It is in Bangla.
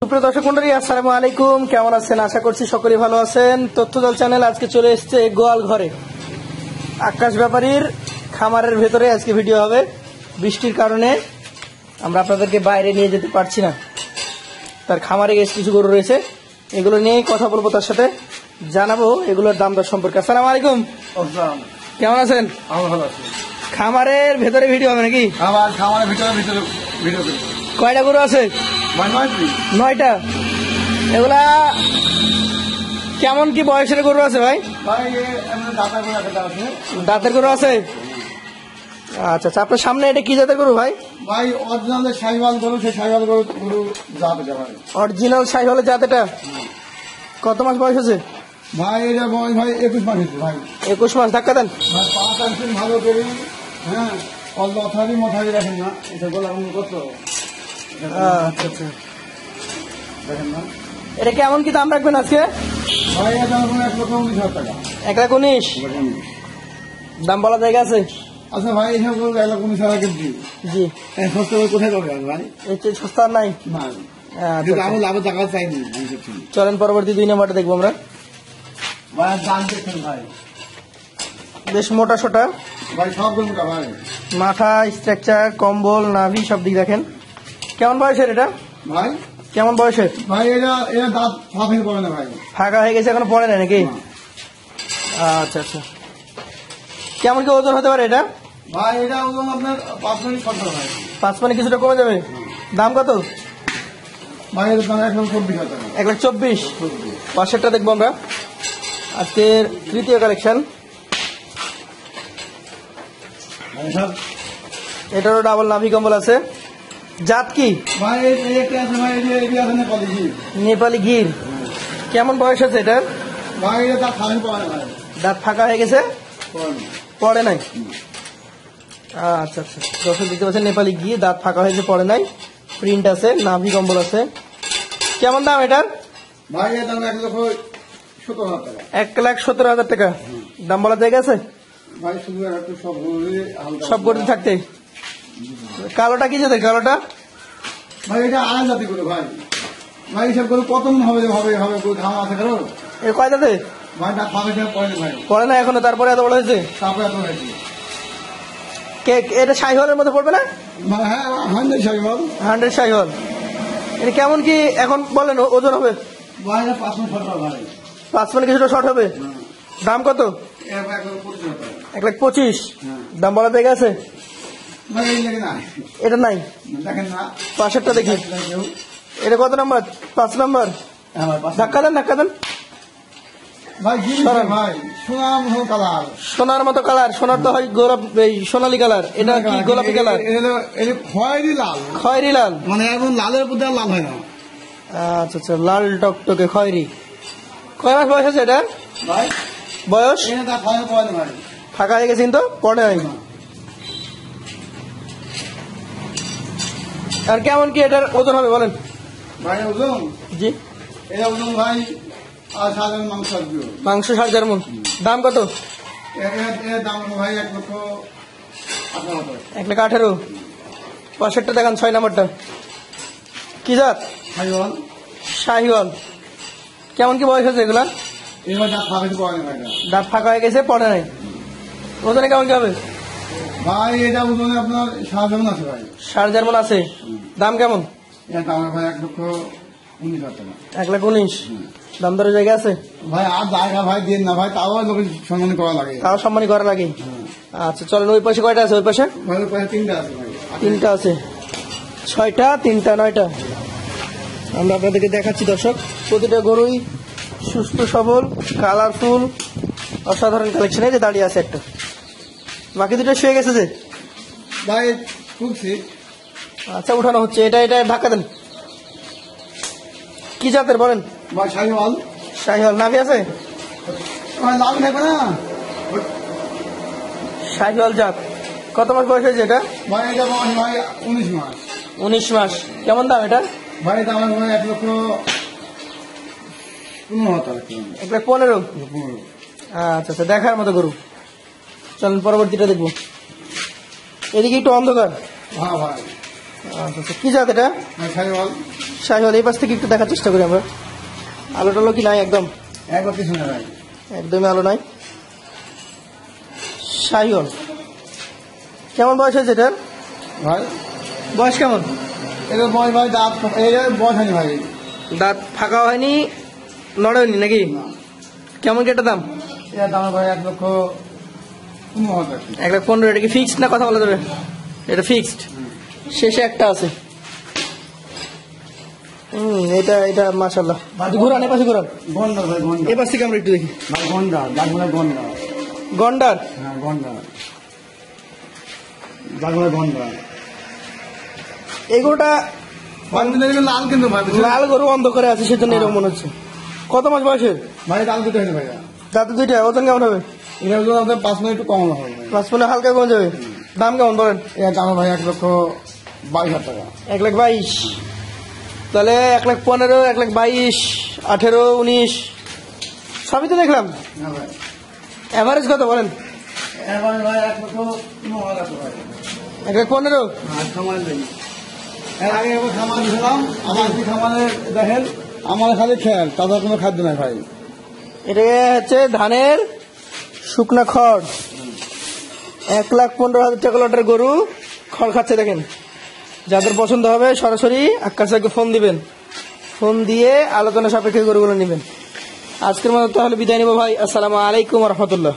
সুপ্রিয় দর্শক মন্ডলী, আসসালামু আলাইকুম। কেমন আছেন? আশা করছি সকলেই ভালো আছেন। তথ্যদল চ্যানেল আজকে চলে এসেছে গোয়াল ঘরে। আকাশ ব্যাপারীর খামারের ভেতরে আজকে ভিডিও হবে। বৃষ্টির কারণে আমরা আপনাদেরকে বাইরে নিয়ে যেতে পারছি না। তার খামারে বেশ কিছু গরু রয়েছে, এগুলো নিয়েই কথা বলবো, তার সাথে জানাবো এগুলোর দাম দর সম্পর্কে। আসসালামু আলাইকুম, কেমন আছেন? ভালো আছি। খামারের ভেতরে ভিডিও হবে নাকি? আমার খামারের ভিতরে ভিডিও কয়টা গরু আছে? 9টা। এগুলা কেমন কি বয়সের গরু আছে ভাই? দাঁতের গরু আছে। আচ্ছা আচ্ছা, আপনার সামনে এটা কি জাতের গরু ভাই? ভাই অরিজিনাল শাহিওয়াল গরু, সেই শাহিওয়াল গরু জাত এটা ভাই। অরিজিনাল শাহিওয়ালের জাত এটা। কত মাস বয়স আছে ভাই? এটা বয়স ভাই 21 মাস হয়েছে ভাই। 21 মাস। ধাক্কা দেন ভাই, পাঁচ আনছেন ভালো করি। হ্যাঁ, অল্প মথারি রাখেন না, এটা বলে আমি কত। আচ্ছা আচ্ছা, দেখেন না এটা কেমন কি দাম রাখবেন আজকে? ভাই, এটা 1,19,000 টাকা। 1,19,000 দাম বলা জায়গা আছে? আচ্ছা ভাই, এসব গরু 1,19,000 কেজি। জি, সস্তা করে কোথায় পাবে ভাই? এর চেয়ে সস্তা আর নাই। না, আচ্ছা, আমি লাভের টাকা চাইনি। চলেন পরবর্তী 2 নম্বরটা দেখবো আমরা। ভাই দাম দেখছেন ভাই, বেশ মোটা সোটা, ভাই সব গরু মোটা ভাই। মাথা, স্ট্রাকচার, কম্বল, নাভি সব দিক দেখেন। কেমন বয়সের এটা ভাই? কেমন বয়সের? ভাই এটা দাঁত ফাঁকা পড়ে না ভাই। ফাঁকা হয়ে গেছে, এখনো পড়ে না নাকি? আচ্ছা আচ্ছা, কেমন কি ওজন হতে পারে এটা? ভাই এটা ওজন আপনার 5 মিনিট সত্তর ভাই। 5 মানে কিছুটা কমে যাবে। দাম কত? ভাই এর দাম 1,24,000 টাকা। 1,24,000। পাশেরটা দেখবো আমরা, আজকের তৃতীয় কালেকশন। এটারও ডাবল নাভি কম্বল আছে। জাত কি? ভাই একটা আছে ভাই, এটা আছে নেপালি গির। নেপালি গির। কেমন বয়স আছে এটার? ভাই এটা দাঁত ফাঁকা পড়ে না ভাই। দাঁত ফাঁকা হয়ে গেছে, পড়ে না। পড়ে নাই। আচ্ছা আচ্ছা, দর্শক দেখতে পাচ্ছেন নেপালি গির, দাঁত ফাঁকা হয়েছে, পড়ে নাই, প্রিন্ট আছে, নাভি কম্বল আছে। কেমন দাম এটার? ভাই এর দাম 1,17,000 টাকা। 1,17,000 টাকা। দাম বলার জায়গা আছে? ভাই শুধু একটু সব গরু হালকা সব গরু থাকতে। কালোটা কি জাতের? কালোটা ভাই এটা আড়াই জাতি গরু ভাই। ভাই সব গরু কত মন হবে হবে হবে গরু ধান আছে কারো। এর কয় দাঁতে? ভাই দাঁত ফাঁকা পড়ে না ভাই। পড়ে না এখনো, তারপরে এত বড় হয়েছে। তারপরে এত হয়েছে। এটা শাহিওয়ালের মধ্যে পড়বে না? হ্যাঁ, 100 শাহিওয়াল। 100 শাহিওয়াল। এটা কেমন কি এখন বলেন ওজন হবে? ভাই এটা 5 মিনিট সত্তর ভাই। 5 মানে কিছুটা শর্ট হবে। দাম কত? 1,25,000 টাকা। 1,25,000। হ্যাঁ। দাম বলার জায়গা আছে? ভাই এই লেগে না, এটা নাই। দেখেন না। পাশেরটা দেখি, এটা কত নাম্বার? 5 নাম্বার। ধাক্কা দেন, ধাক্কা দেন। ভাই কি সরান। ভাই, সোনার মতো কালার। সোনার মতো কালার। সোনার তো হয় গোলাপ, এই সোনালী কালার। এটা কি গোলাপি কালার? এটা খয়েরি লাল, খয়েরি লাল। মানে এখন লালের প্রতি আর লাল হয় না। আচ্ছা আচ্ছা, লাল টকটকে খয়েরি। কয় মাস বয়স আছে এটা? ভাই বয়স এটা তার খয়ের পড়ে না ভাই। ফাঁকা হয়ে গেছে কিন্তু পড়ে নাই। আর কেমন কি এটার ওজন হবে বলেন? ভাই ওজন, জি, এটা ওজন ভাই আর সাধারণ মাংস আসবে। মাংস 7,000 মন। দাম কত? এর দাম হলো ভাই 1,18,000। 1,18,000। পাশেরটা দেখান, 6 নাম্বারটা। কি জাত? শাহিওয়াল। শাহিওয়াল। কেমন কি বয়স আছে এগুলা? এবার দাঁত ফাঁকা পড়ে না ভাই। দাঁত ফাঁকা হয়ে গেছে, পড়ে নাই। ওজনে কেমন কি হবে? ভাই এটা ওজনে আপনার 7,000 আছে ভাই। 7,500 মন আছে। দাম কেমন? এর দাম ভাই 1,19,000 টাকা। 1,19,000। দাম দরের জায়গা আছে? ভাই আর জায়গা ভাই দিন না ভাই, তাও লোক সম্মান করা লাগে। তাও সম্মানী করা লাগে। আচ্ছা চলেন, ওই পাশে কয়টা আছে? ওই পাশে ভাই ওই পাশে 3টা আছে ভাই। 3টা আছে। 6টা, 3টা, 9টা। আমরা আপনাদেরকে দেখাচ্ছি দর্শক। প্রতিটা গরুই সুস্থ সবল, কালারফুল, অসাধারণ কালেকশন। এই যে দাঁড়িয়ে আছে একটা, বাকি দুটো শুয়ে গেছে যে। ভাই তুলছি। আচ্ছা, উঠানো হচ্ছে। এটা এটা ধাক্কা দেন। কি জাতের বলেন? ভাই শাহিওয়াল। শাহিওয়াল। নাভি আছে? ভাই লাল থাকবে না। শাহিওয়াল জাত। কত মাস বয়স হয়েছে এটা? ভাই এটা বয়স ভাই 19 মাস। 19 মাস। কেমন দাম এটা? ভাই এটা আমার ভাই 1,15,000 টাকা। 1,15,000। আচ্ছা আচ্ছা, দেখার মতো গরু। চলেন পরবর্তীটা দেখবো। এদিকে একটু অন্ধকার। হ্যাঁ ভাই আচ্ছা আচ্ছা, কি জাত এটা? শাহিওয়াল। শাহিওয়াল। এই পাশ থেকে একটু দেখার চেষ্টা করি আমরা। আলো টালো কি নাই? একদম একবার কিছু না ভাই। একদমই আলো নাই। শাহিওয়াল। কেমন বয়স হয়েছে এটার? ভাই বয়স কেমন? এবার বয়স ভাই দাঁত এর বয়স হয়নি ভাই। দাঁত ফাঁকা হয়নি, নড়েনি নাকি? কেমন কি এটা দাম? এর দাম ভাই 1,15,000 টাকা। 1,15,000। এটা কি ফিক্সড না কথা বলা যাবে? এটা ফিক্সড। শেষে একটা আছে। এটা এটা মাশাআল্লাহ। ঘুরান, এ পাশে ঘুরান। গন্ডার ভাই, গন্ডার। এ পাশ থেকে আমরা একটু দেখি। ভাই গন্ডার, জাগমুলা গন্ডার। গন্ডার। হ্যাঁ গন্ডার, জাগমুলা গন্ডার। এগুলোটা লাল কিন্তু ভাই, লাল গরু অন্ধ করে আছে, সেজন্য এরকম মনে হচ্ছে। কত মাস বয়সের? ভাই দাম দুটো হয়েছে ভাইয়া। দাঁতে দুইটা। ওজন কেমন হবে? এটা হলো আপনার 5 মিনিট একটু কম হবে ভাই। 5 মনে হালকা কমে যাবে। দাম কেমন বলেন? এর দাম ভাই 1,22,000 টাকা। 1,22,000। তাহলে 1,15,000, 1,22,000, 18, 19 সবই তো দেখলাম। না ভাই, এভারেজ কত বলেন? এবার ভাই 1,15,000 টাকা ভাই। 1,15,000। আর খামার নেই। এর আগে একবার খামার দিয়েছিলাম, আমার কি খামারে দেখেন আমার খালি খেয়াল, তাদের কোনো খাদ্য নাই ভাই। এটা হচ্ছে ধানের শুকনা খড়। 1,15,000 টাকা লটের গরু খড় খাচ্ছে দেখেন। যাদের পছন্দ হবে সরাসরি আক্কাস ভাইকে ফোন দিবেন, ফোন দিয়ে আলোচনা সাপেক্ষে গরুগুলো নেবেন। আজকের মতো তাহলে বিদায় নেবো ভাই। আসসালামু আলাইকুম রহমতুল্লাহ।